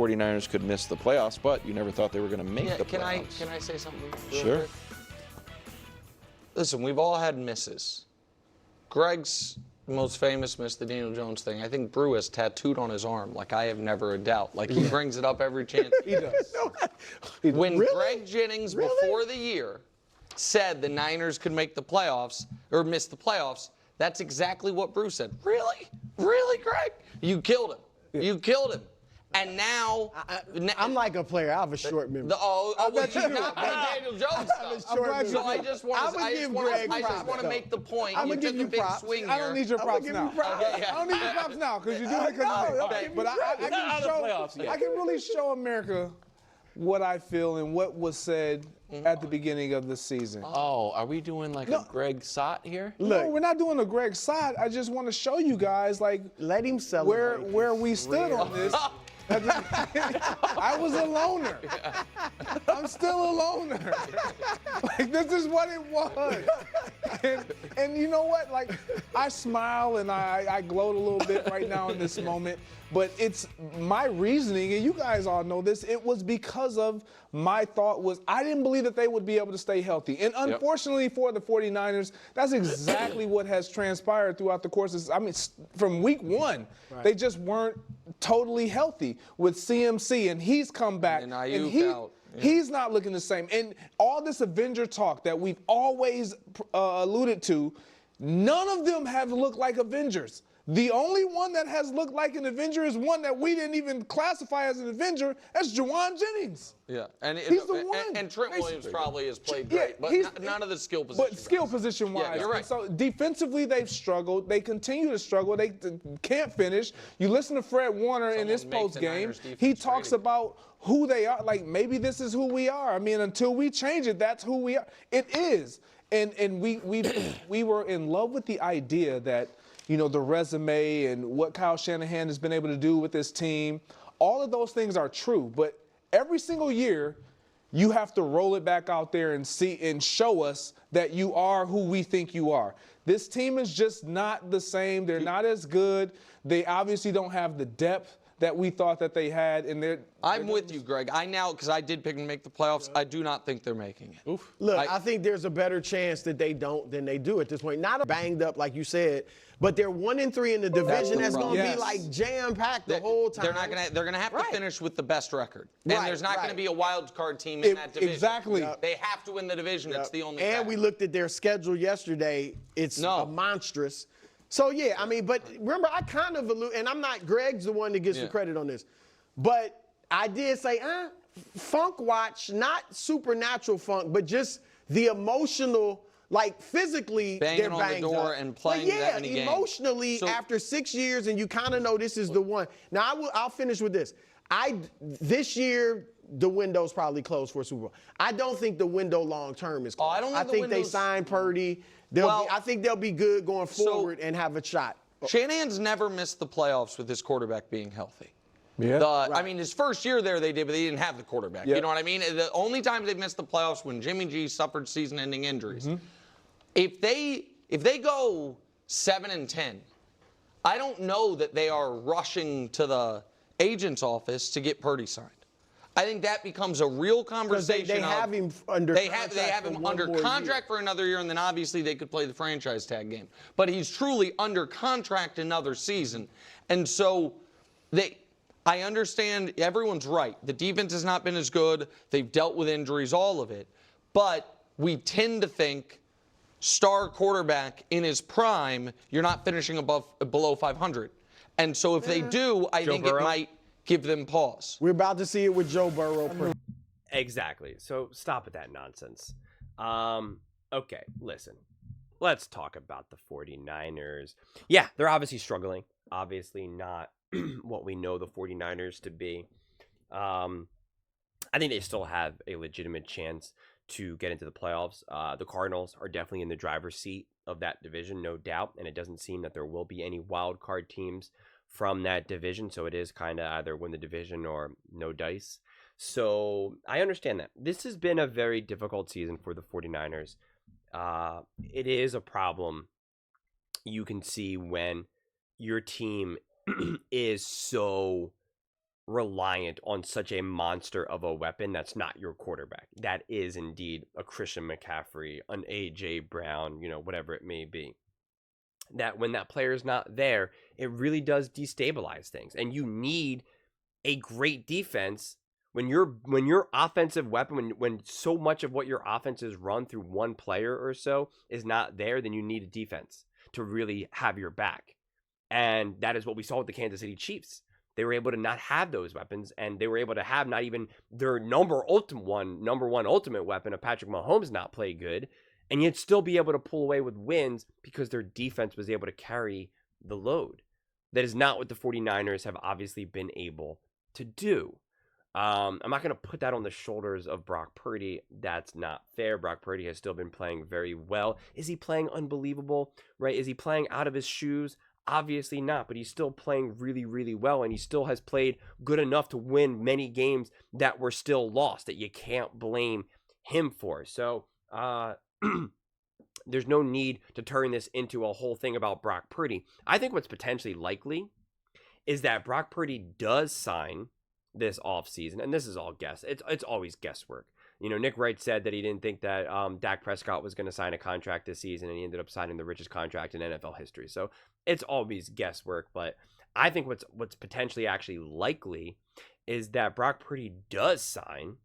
49ers could miss the playoffs, but you never thought they were going to make the playoffs. Can I say something real Sure. quick? Listen, we've all had misses. Greg's most famous miss, the Daniel Jones thing. I think Brew has tattooed on his arm, like I have never a doubt. Like he brings it up every chance. He does. When Really? Greg Jennings, before the year, said the Niners could make the playoffs or miss the playoffs, that's exactly what Brew said. Really? Really, Greg? You killed him. Yeah. You killed him. And now, I'm like a player. I have a short memory. well, you not like Daniel Jones stuff. So I just want to make the point. I'm You gonna give took you a big props. swing I don't here. need your props give now. you props. Okay, yeah. I don't need your props now because you're doing it because but I can really show America what I feel and what was said at the beginning of the season. Oh, are we doing like a Greg Sott here? No, we're not doing a Greg side. I just want to show you guys like Let him celebrate. where we stood on this. I was a loner. I'm still a loner. Like this is what it was. And you know what? Like I smile and I gloat a little bit right now in this moment. But it's my reasoning, and you guys all know this, it was because of my thought was I didn't believe that they would be able to stay healthy. And unfortunately for the 49ers, that's exactly what has transpired throughout the course. I mean, from week one, they just weren't totally healthy with CMC, and he's come back. And he's not looking the same. And all this Avenger talk that we've always alluded to, none of them have looked like Avengers. The only one that has looked like an Avenger is one that we didn't even classify as an Avenger. That's Jawan Jennings. Yeah, and He's the one. And Trent Williams probably has played Yeah, great, but he's- none of the skill position. But skill position-wise. Yeah, you're right. So defensively, they've struggled. They continue to struggle. They can't finish. You listen to Fred Warner in his Someone make the post-game. Niners defense He talks rating. about who they are. Like, maybe this is who we are. I mean, until we change it, that's who we are. It is. And we were in love with the idea that, you know, the resume and what Kyle Shanahan has been able to do with this team, all of those things are true. But every single year, you have to roll it back out there and see and show us that you are who we think you are. This team is just not the same. They're not as good. They obviously don't have the depth that we thought that they had. And I'm with you, Greg. Because I did pick them to make the playoffs, I do not think they're making it. Oof. Look, I think there's a better chance that they don't than they do at this point. Not banged up, like you said, but they're 1-3 in the division. That's going to be like jam-packed the whole time. They're gonna have to finish with the best record. And Right, there's not going to right. be a wild card team in that division. Exactly. They have to win the division. It's the only And path. we looked at their schedule yesterday. It's monstrous. So, yeah, I mean, but remember, I kind of and I'm not, Greg's the one that gets the credit on this. But I did say, funk watch, not supernatural funk, but just the emotional, like physically, Banging they're on the banged door up. and playing but that many games. Emotionally, So- after 6 years, and you kind of know this is the one. Now, I'll finish with this. This year, the window's probably closed for a Super Bowl. I don't think the window long term is closed. I don't think the they window's- signed Purdy. I think they'll be good going forward and have a shot. Shanahan's never missed the playoffs with his quarterback being healthy. Yeah. I mean, his first year there they did, but they didn't have the quarterback. Yeah. You know what I mean? The only times they've missed the playoffs when Jimmy G suffered season-ending injuries. If they go 7-10, I don't know that they are rushing to the agent's office to get Purdy signed. I think that becomes a real conversation. They have him under They have him under contract year. for another year, and then obviously they could play the franchise tag game. But he's truly under contract another season, and so I understand everyone's right. The defense has not been as good. They've dealt with injuries, all of it. But we tend to think star quarterback in his prime, you're not finishing below 500. And so if they do, I think it might give them pause. We're about to see it with Joe Burrow. Exactly. So stop with that nonsense. Okay, listen. Let's talk about the 49ers. Yeah, they're obviously struggling. Obviously not what we know the 49ers to be. I think they still have a legitimate chance to get into the playoffs. The Cardinals are definitely in the driver's seat of that division, no doubt, and it doesn't seem that there will be any wild card teams from that division, so it is kind of either win the division or no dice. So I understand that. This has been a very difficult season for the 49ers. It is a problem you can see when your team is so reliant on such a monster of a weapon that's not your quarterback. That is indeed a Christian McCaffrey, an A.J. Brown, whatever it may be. That when that player is not there, it really does destabilize things. And you need a great defense when your offensive weapon, when so much of what your offense is run through one player or so is not there, then you need a defense to really have your back. And that is what we saw with the Kansas City Chiefs. They were able to not have those weapons, and they were able to have not even their number one ultimate weapon of Patrick Mahomes not play good, and yet still be able to pull away with wins because their defense was able to carry the load. That is not what the 49ers have obviously been able to do. I'm not going to put that on the shoulders of Brock Purdy. That's not fair. Brock Purdy has still been playing very well. Is he playing unbelievable? Right? Is he playing out of his shoes? Obviously not, but he's still playing really, really well, and he still has played good enough to win many games that were still lost that you can't blame him for. So there's no need to turn this into a whole thing about Brock Purdy. I think what's potentially likely is that Brock Purdy does sign this offseason, and this is all guess. It's always guesswork. Nick Wright said that he didn't think that Dak Prescott was going to sign a contract this season, and he ended up signing the richest contract in NFL history. So it's always guesswork, but I think what's potentially actually likely is that Brock Purdy does sign.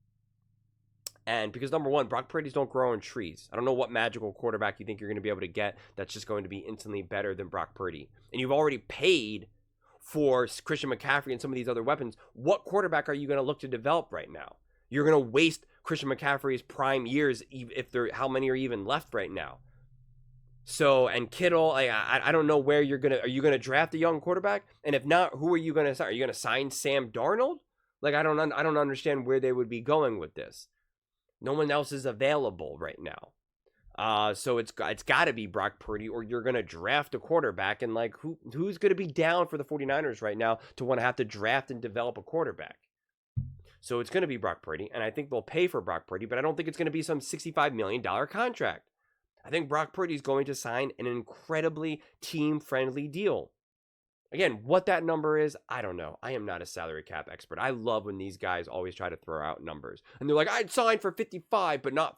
And because number one, Brock Purdy's don't grow on trees. I don't know what magical quarterback you think you're going to be able to get that's just going to be instantly better than Brock Purdy. And you've already paid for Christian McCaffrey and some of these other weapons. What quarterback are you going to look to develop right now? You're going to waste Christian McCaffrey's prime years, if how many are even left right now. So, and Kittle, I don't know where are you going to draft a young quarterback? And if not, who are you going to sign? Are you going to sign Sam Darnold? I don't understand where they would be going with this. No one else is available right now. So it's got to be Brock Purdy, or you're going to draft a quarterback. And who's going to be down for the 49ers right now to want to have to draft and develop a quarterback? So it's going to be Brock Purdy, and I think they'll pay for Brock Purdy, but I don't think it's going to be some $65 million contract. I think Brock Purdy is going to sign an incredibly team-friendly deal. Again, what that number is, I don't know. I am not a salary cap expert. I love when these guys always try to throw out numbers. And they're like, I'd sign for 55, but not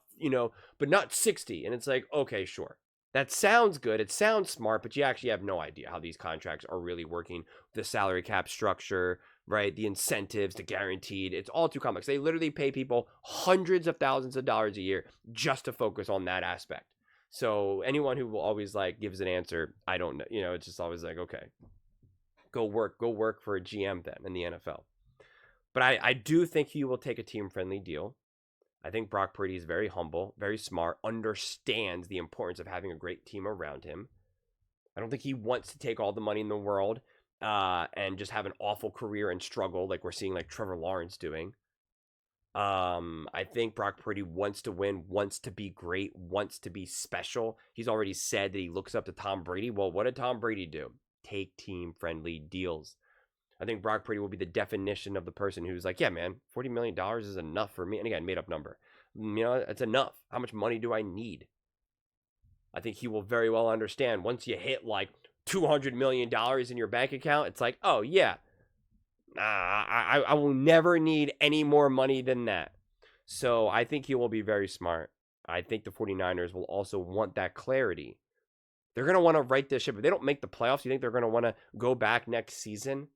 60. And it's like, okay, sure. That sounds good. It sounds smart, but you actually have no idea how these contracts are really working. The salary cap structure, right? The incentives, the guaranteed. It's all too complex. They literally pay people hundreds of thousands of dollars a year just to focus on that aspect. So anyone who will always gives an answer, I don't know. It's just always okay. Go work for a GM then in the NFL. But I do think he will take a team-friendly deal. I think Brock Purdy is very humble, very smart, understands the importance of having a great team around him. I don't think he wants to take all the money in the world and just have an awful career and struggle like we're seeing Trevor Lawrence doing. I think Brock Purdy wants to win, wants to be great, wants to be special. He's already said that he looks up to Tom Brady. Well, what did Tom Brady do? Take team-friendly deals. I think Brock Purdy will be the definition of the person who's yeah, man, $40 million is enough for me. And again, made up number. It's enough. How much money do I need? I think he will very well understand once you hit $200 million in your bank account, it's oh yeah, I will never need any more money than that. So I think he will be very smart. I think the 49ers will also want that clarity. They're going to want to right this ship. If they don't make the playoffs, you think they're going to want to go back next season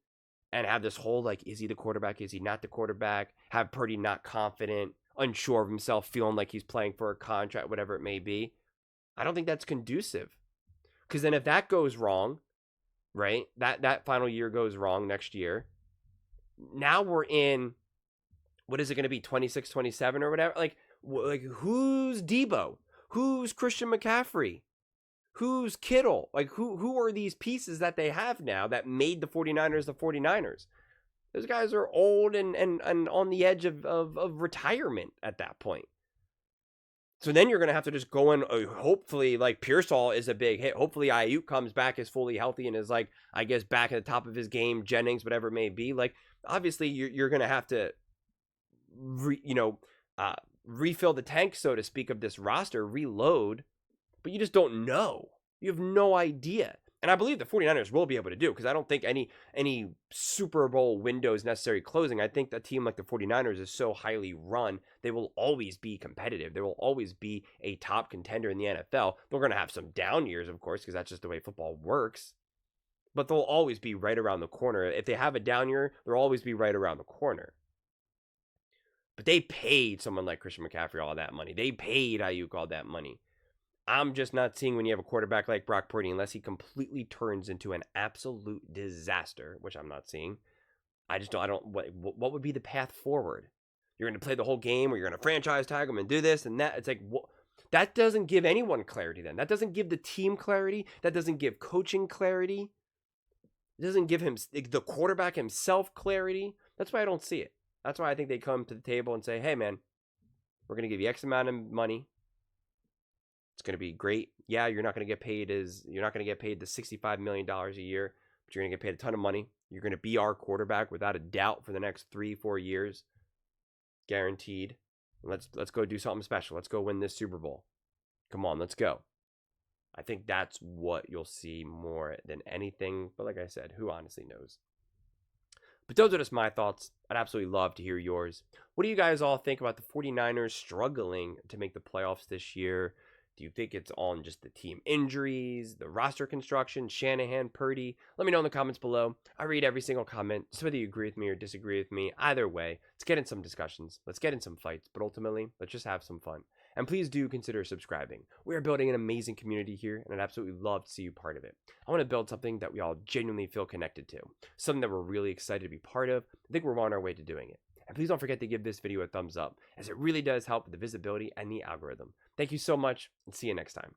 and have this whole, is he the quarterback? Is he not the quarterback? Have Purdy not confident, unsure of himself, feeling like he's playing for a contract, whatever it may be. I don't think that's conducive. Because then if that goes wrong, right, that final year goes wrong next year, now we're in, what is it going to be, 26, 27 or whatever? Who's Debo? Who's Christian McCaffrey? Who's Kittle? Who are these pieces that they have now that made the 49ers the 49ers? Those guys are old and on the edge of retirement at that point. So then you're going to have to just go in, hopefully, Pearsall is a big hit. Hopefully Ayuk comes back, is fully healthy, and is, I guess, back at the top of his game, Jennings, whatever it may be. Obviously, you're going to have to, refill the tank, so to speak, of this roster, reload. But you just don't know. You have no idea. And I believe the 49ers will be able to do, because I don't think any Super Bowl window is necessarily closing. I think a team like the 49ers is so highly run, they will always be competitive. They will always be a top contender in the NFL. They're going to have some down years, of course, because that's just the way football works. But they'll always be right around the corner. If they have a down year, they'll always be right around the corner. But they paid someone like Christian McCaffrey all that money. They paid Ayuk all that money. I'm just not seeing, when you have a quarterback like Brock Purdy, unless he completely turns into an absolute disaster, which I'm not seeing. What would be the path forward? You're going to play the whole game, or you're going to franchise tag him and do this and that. It's like, that doesn't give anyone clarity then. That doesn't give the team clarity. That doesn't give coaching clarity. It doesn't give the quarterback himself clarity. That's why I don't see it. That's why I think they come to the table and say, hey, man, we're going to give you X amount of money. It's going to be great. Yeah, you're not going to get paid the $65 million a year, but you're going to get paid a ton of money. You're going to be our quarterback without a doubt for the next 3-4 years. Guaranteed. Let's go do something special. Let's go win this Super Bowl. Come on, let's go. I think that's what you'll see more than anything. But like I said, who honestly knows? But those are just my thoughts. I'd absolutely love to hear yours. What do you guys all think about the 49ers struggling to make the playoffs this year? Do you think it's on just the team injuries, the roster construction, Shanahan, Purdy? Let me know in the comments below. I read every single comment, so whether you agree with me or disagree with me, either way, let's get in some discussions. Let's get in some fights, but ultimately, let's just have some fun. And please do consider subscribing. We are building an amazing community here, and I'd absolutely love to see you part of it. I want to build something that we all genuinely feel connected to, something that we're really excited to be part of. I think we're on our way to doing it. And please don't forget to give this video a thumbs up, as it really does help with the visibility and the algorithm. Thank you so much, and see you next time.